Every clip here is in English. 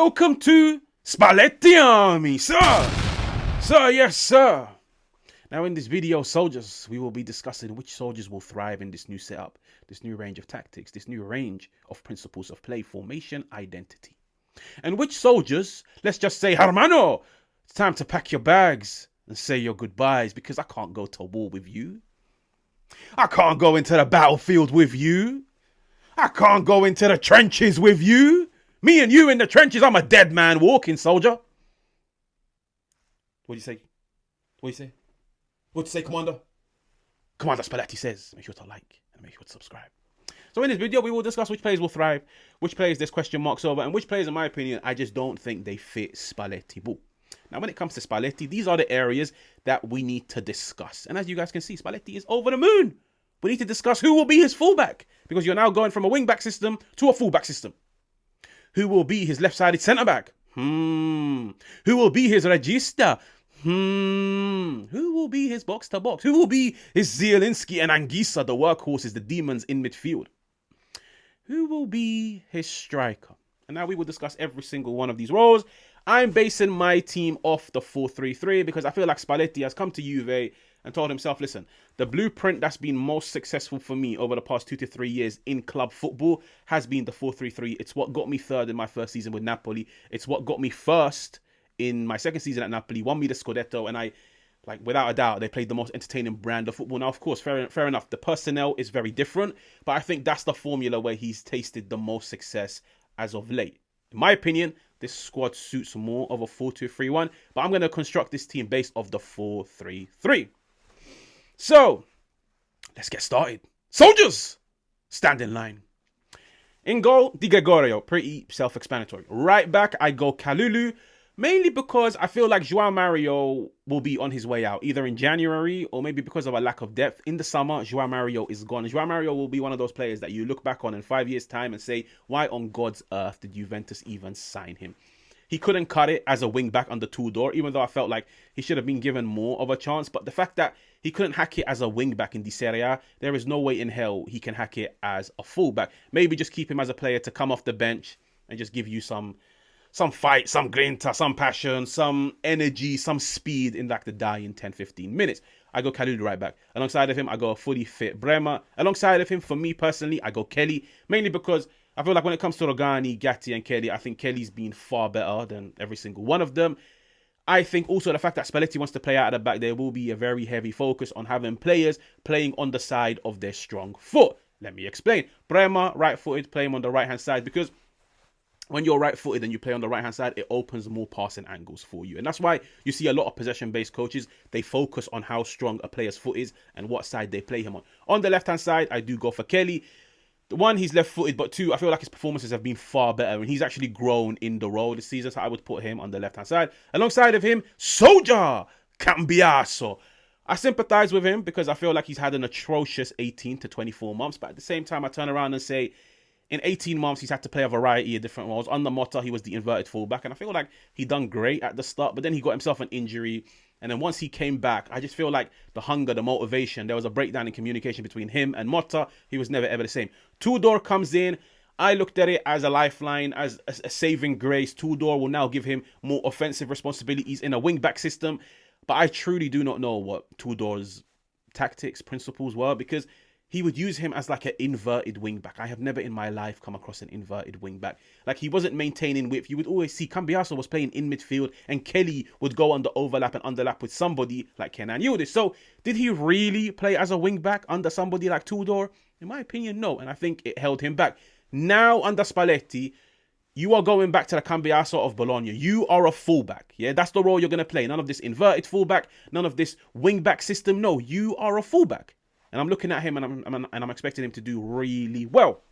Welcome to Spalletti Army, sir. Sir, yes, sir. Now in this video, soldiers, we will be discussing which soldiers will thrive in this new setup, this new range of tactics, this new range of principles of play, formation, identity. And which soldiers, let's just say, hermano, it's time to pack your bags and say your goodbyes, because I can't go to war with you. I can't go into the battlefield with you. I can't go into the trenches with you. Me and you in the trenches, I'm a dead man walking, soldier. What do you say? What do you say? What do you say, Commander? Commander Spalletti says, make sure to like and make sure to subscribe. So in this video, we will discuss which players will thrive, which players there's question marks over, and which players, in my opinion, I just don't think they fit Spalletti ball. Now, when it comes to Spalletti, these are the areas that we need to discuss. And as you guys can see, Spalletti is over the moon. We need to discuss who will be his fullback, because you're now going from a wing-back system to a fullback system. Who will be his left-sided centre-back? Who will be his regista? Who will be his box-to-box? Who will be his Zielinski and Anguissa, the workhorses, the demons in midfield? Who will be his striker? And now we will discuss every single one of these roles. I'm basing my team off the 4-3-3 because I feel like Spalletti has come to Juve and told himself, listen, the blueprint that's been most successful for me over the past 2 to 3 years in club football has been the 4-3-3. It's what got me third in my first season with Napoli. It's what got me first in my second season at Napoli, won me the Scudetto, and without a doubt, they played the most entertaining brand of football. Now, of course, fair enough, the personnel is very different, but I think that's the formula where he's tasted the most success as of late. In my opinion, this squad suits more of a 4-2-3-1, but I'm going to construct this team based off the 4-3-3. So, let's get started. Soldiers, stand in line. In goal, Di Gregorio, pretty self-explanatory. Right back, I go Kalulu, mainly because I feel like João Mario will be on his way out, either in January or maybe because of a lack of depth. In the summer, João Mario is gone. João Mario will be one of those players that you look back on in 5 years' time and say, why on God's earth did Juventus even sign him? He couldn't cut it as a wing-back under Tudor, even though I felt like he should have been given more of a chance. But the fact that he couldn't hack it as a wing-back in the Serie A, there is no way in hell he can hack it as a full-back. Maybe just keep him as a player to come off the bench and just give you some fight, some grinta, some passion, some energy, some speed in like the dying 10-15 minutes. I go Kalulu right back. Alongside of him, I go a fully fit Bremer. Alongside of him, for me personally, I go Kelly, mainly because I feel like when it comes to Rogani, Gatti, and Kelly, I think Kelly's been far better than every single one of them. I think also the fact that Spalletti wants to play out of the back, there will be a very heavy focus on having players playing on the side of their strong foot. Let me explain. Bremer, right-footed, play him on the right-hand side, because when you're right-footed and you play on the right-hand side, it opens more passing angles for you. And that's why you see a lot of possession-based coaches, they focus on how strong a player's foot is and what side they play him on. On the left-hand side, I do go for Kelly. One, he's left-footed, but two, I feel like his performances have been far better, and he's actually grown in the role this season, so I would put him on the left-hand side. Alongside of him, Soldier Cambiaso. I sympathize with him because I feel like he's had an atrocious 18 to 24 months, but at the same time, I turn around and say, in 18 months, he's had to play a variety of different roles. Under Motta, he was the inverted fullback, and I feel like he done great at the start, but then he got himself an injury. And then once he came back, I just feel like the hunger, the motivation, there was a breakdown in communication between him and Motta. He was never, ever the same. Tudor comes in. I looked at it as a lifeline, as a saving grace. Tudor will now give him more offensive responsibilities in a wing-back system. But I truly do not know what Tudor's tactics, principles were, because he would use him as like an inverted wing-back. I have never in my life come across an inverted wing-back. Like, he wasn't maintaining width. You would always see Cambiaso was playing in midfield and Kelly would go on the overlap and underlap with somebody like Kenan Yildiz. So, did he really play as a wing-back under somebody like Tudor? In my opinion, no. And I think it held him back. Now, under Spalletti, you are going back to the Cambiaso of Bologna. You are a fullback. Yeah, that's the role you're going to play. None of this inverted fullback, none of this wing-back system. No, you are a fullback. And I'm looking at him and I'm expecting him to do really well.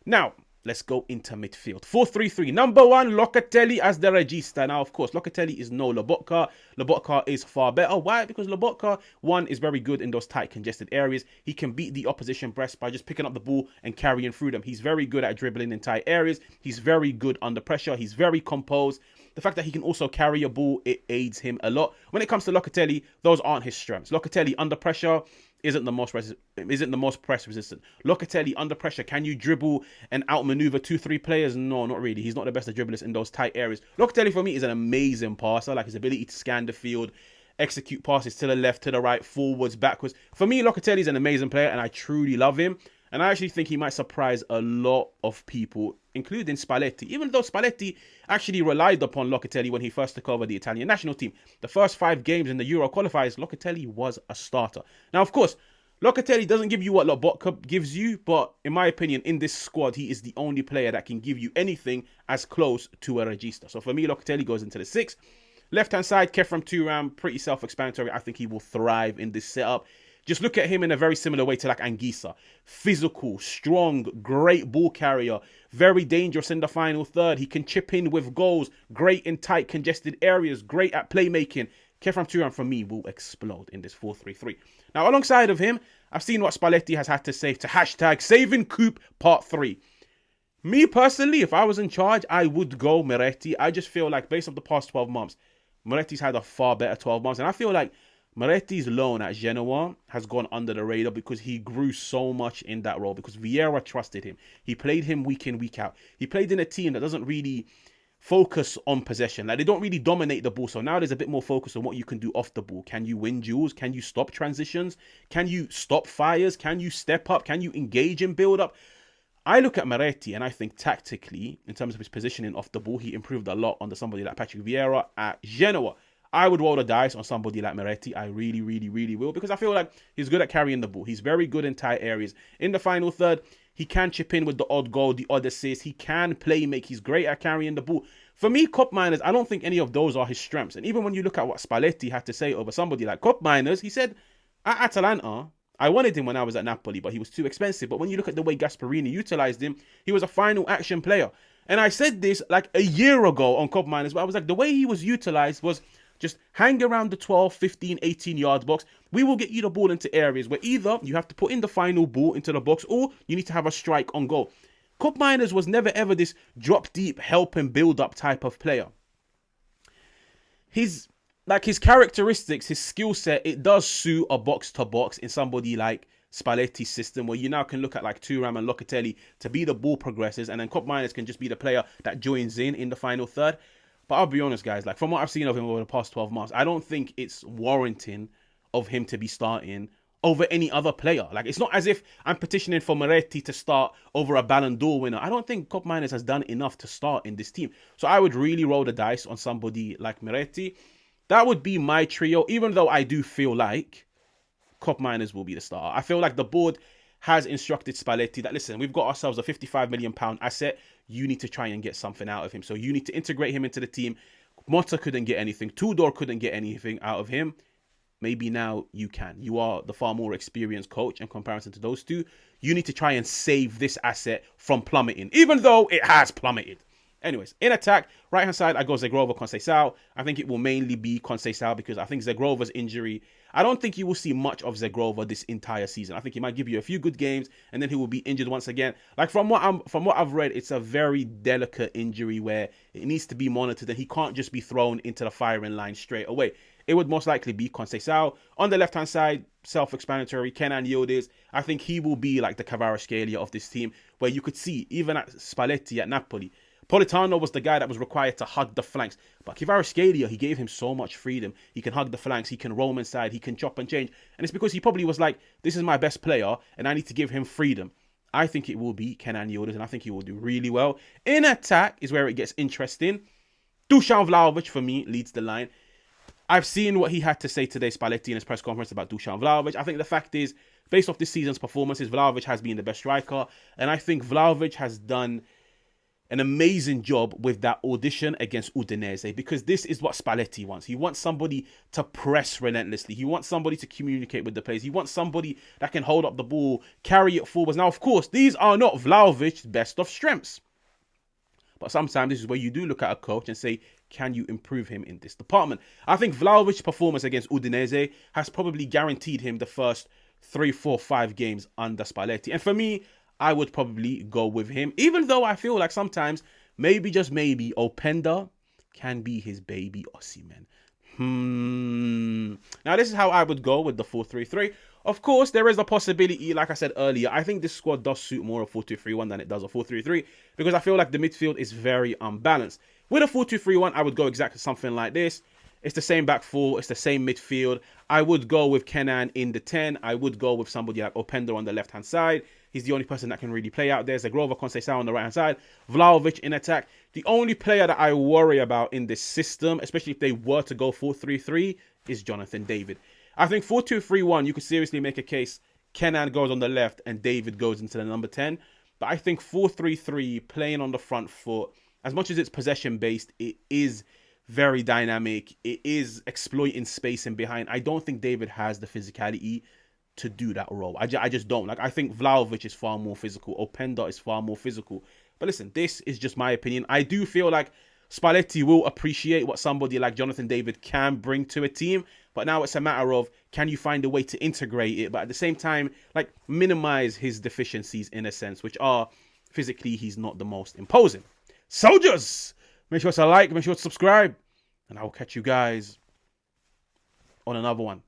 Now, let's go into midfield. 4-3-3. Number one, Locatelli as the regista. Now, of course, Locatelli is no Lobotka. Lobotka is far better. Why? Because Lobotka, one, is very good in those tight, congested areas. He can beat the opposition breast by just picking up the ball and carrying through them. He's very good at dribbling in tight areas. He's very good under pressure. He's very composed. The fact that he can also carry a ball, it aids him a lot. When it comes to Locatelli, those aren't his strengths. Locatelli, under pressure, isn't the most press resistant. Locatelli under pressure, can you dribble and outmaneuver 2-3 players? No, not really. He's not the best of dribblers in those tight areas. Locatelli for me is an amazing passer, like his ability to scan the field, execute passes to the left, to the right, forwards, backwards. For me, Locatelli is an amazing player, and I truly love him. And I actually think he might surprise a lot of people, including Spalletti. Even though Spalletti actually relied upon Locatelli when he first took over the Italian national team. The first 5 games in the Euro qualifiers, Locatelli was a starter. Now, of course, Locatelli doesn't give you what Lobotka gives you, but in my opinion, in this squad, he is the only player that can give you anything as close to a regista. So for me, Locatelli goes into the 6. Left-hand side, Khéphren Thuram, pretty self-explanatory. I think he will thrive in this setup. Just look at him in a very similar way to like Anguissa. Physical, strong, great ball carrier, very dangerous in the final third. He can chip in with goals, great in tight, congested areas, great at playmaking. Khéphren Thuram, for me, will explode in this 4-3-3. Now, alongside of him, I've seen what Spalletti has had to say to hashtag Saving Coop Part 3. Me personally, if I was in charge, I would go Moretti. I just feel like based off the past 12 months, Moretti's had a far better 12 months. And I feel like Moretti's loan at Genoa has gone under the radar because he grew so much in that role, because Vieira trusted him. He played him week in, week out. He played in a team that doesn't really focus on possession. Like, they don't really dominate the ball. So now there's a bit more focus on what you can do off the ball. Can you win duels? Can you stop transitions? Can you stop fires? Can you step up? Can you engage in build up? I look at Moretti and I think tactically, in terms of his positioning off the ball, he improved a lot under somebody like Patrick Vieira at Genoa. I would roll the dice on somebody like Moretti. I really, really, really will, because I feel like he's good at carrying the ball. He's very good in tight areas. In the final third, he can chip in with the odd goal, the odd assist. He can play make. He's great at carrying the ball. For me, Cup Miners, I don't think any of those are his strengths. And even when you look at what Spalletti had to say over somebody like Cup Miners, he said, at Atalanta, I wanted him when I was at Napoli, but he was too expensive. But when you look at the way Gasperini utilized him, he was a final action player. And I said this like a year ago on Cup Miners, but I was like, the way he was utilized was just hang around the 12, 15, 18 yards box. We will get you the ball into areas where either you have to put in the final ball into the box or you need to have a strike on goal. Cup Miners was never ever this drop deep, help and build up type of player. His characteristics, his skill set, it does suit a box to box in somebody like Spalletti's system, where you now can look at like Thuram and Locatelli to be the ball progressors, and then Cup Miners can just be the player that joins in the final third. But I'll be honest, guys, like from what I've seen of him over the past 12 months, I don't think it's warranting of him to be starting over any other player. Like, it's not as if I'm petitioning for Moretti to start over a Ballon d'Or winner. I don't think Cup Miners has done enough to start in this team. So I would really roll the dice on somebody like Moretti. That would be my trio, even though I do feel like Cup Miners will be the starter. I feel like the board has instructed Spalletti that, listen, we've got ourselves a £55 million asset. You need to try and get something out of him. So you need to integrate him into the team. Motta couldn't get anything. Tudor couldn't get anything out of him. Maybe now you can. You are the far more experienced coach in comparison to those two. You need to try and save this asset from plummeting, even though it has plummeted. Anyways, in attack, right-hand side, I go Zegrova, Conceição. I think it will mainly be Conceição because I think Zegrova's injury, I don't think you will see much of Zegrova this entire season. I think he might give you a few good games and then he will be injured once again. Like from what I've read, it's a very delicate injury where it needs to be monitored and he can't just be thrown into the firing line straight away. It would most likely be Conceição. On the left-hand side, self-explanatory, Kenan Yildiz. I think he will be like the Kvaratskhelia of this team, where you could see, even at Spalletti at Napoli, Politano was the guy that was required to hug the flanks. But Kvaratskhelia, he gave him so much freedom. He can hug the flanks, he can roam inside, he can chop and change. And it's because he probably was like, this is my best player, and I need to give him freedom. I think it will be Kenan Yildiz, and I think he will do really well. In attack is where it gets interesting. Dusan Vlahovic, for me, leads the line. I've seen what he had to say today, Spalletti, in his press conference about Dusan Vlahovic. I think the fact is, based off this season's performances, Vlahovic has been the best striker. And I think Vlahovic has done an amazing job with that audition against Udinese, because this is what Spalletti wants. He wants somebody to press relentlessly. He wants somebody to communicate with the players. He wants somebody that can hold up the ball, carry it forwards. Now, of course, these are not Vlahovic's best of strengths. But sometimes this is where you do look at a coach and say, can you improve him in this department? I think Vlahovic's performance against Udinese has probably guaranteed him the first 3, 4, 5 games under Spalletti. And for me, I would probably go with him, even though I feel like sometimes, maybe, just maybe, Openda can be his baby Osimhen. Now, this is how I would go with the 4-3-3. Of course, there is a possibility, like I said earlier, I think this squad does suit more a 4-2-3-1 than it does a 4-3-3 because I feel like the midfield is very unbalanced. With a 4-2-3-1, I would go exactly something like this. It's the same back four. It's the same midfield. I would go with Kenan in the 10. I would go with somebody like Openda on the left-hand side. He's the only person that can really play out there. Zagrova, Conceição on the right-hand side. Vlahovic in attack. The only player that I worry about in this system, especially if they were to go 4-3-3, is Jonathan David. I think 4-2-3-1, you could seriously make a case. Kenan goes on the left and David goes into the number 10. But I think 4-3-3, playing on the front foot, as much as it's possession-based, it is very dynamic. It is exploiting space in behind. I don't think David has the physicality to do that role. I just don't. Like, I think Vlahovic is far more physical. Openda is far more physical. But listen, this is just my opinion. I do feel like Spalletti will appreciate what somebody like Jonathan David can bring to a team. But now it's a matter of, can you find a way to integrate it, but at the same time, like, minimize his deficiencies in a sense, which are physically he's not the most imposing. Soldiers, make sure to like, make sure to subscribe, and I will catch you guys on another one.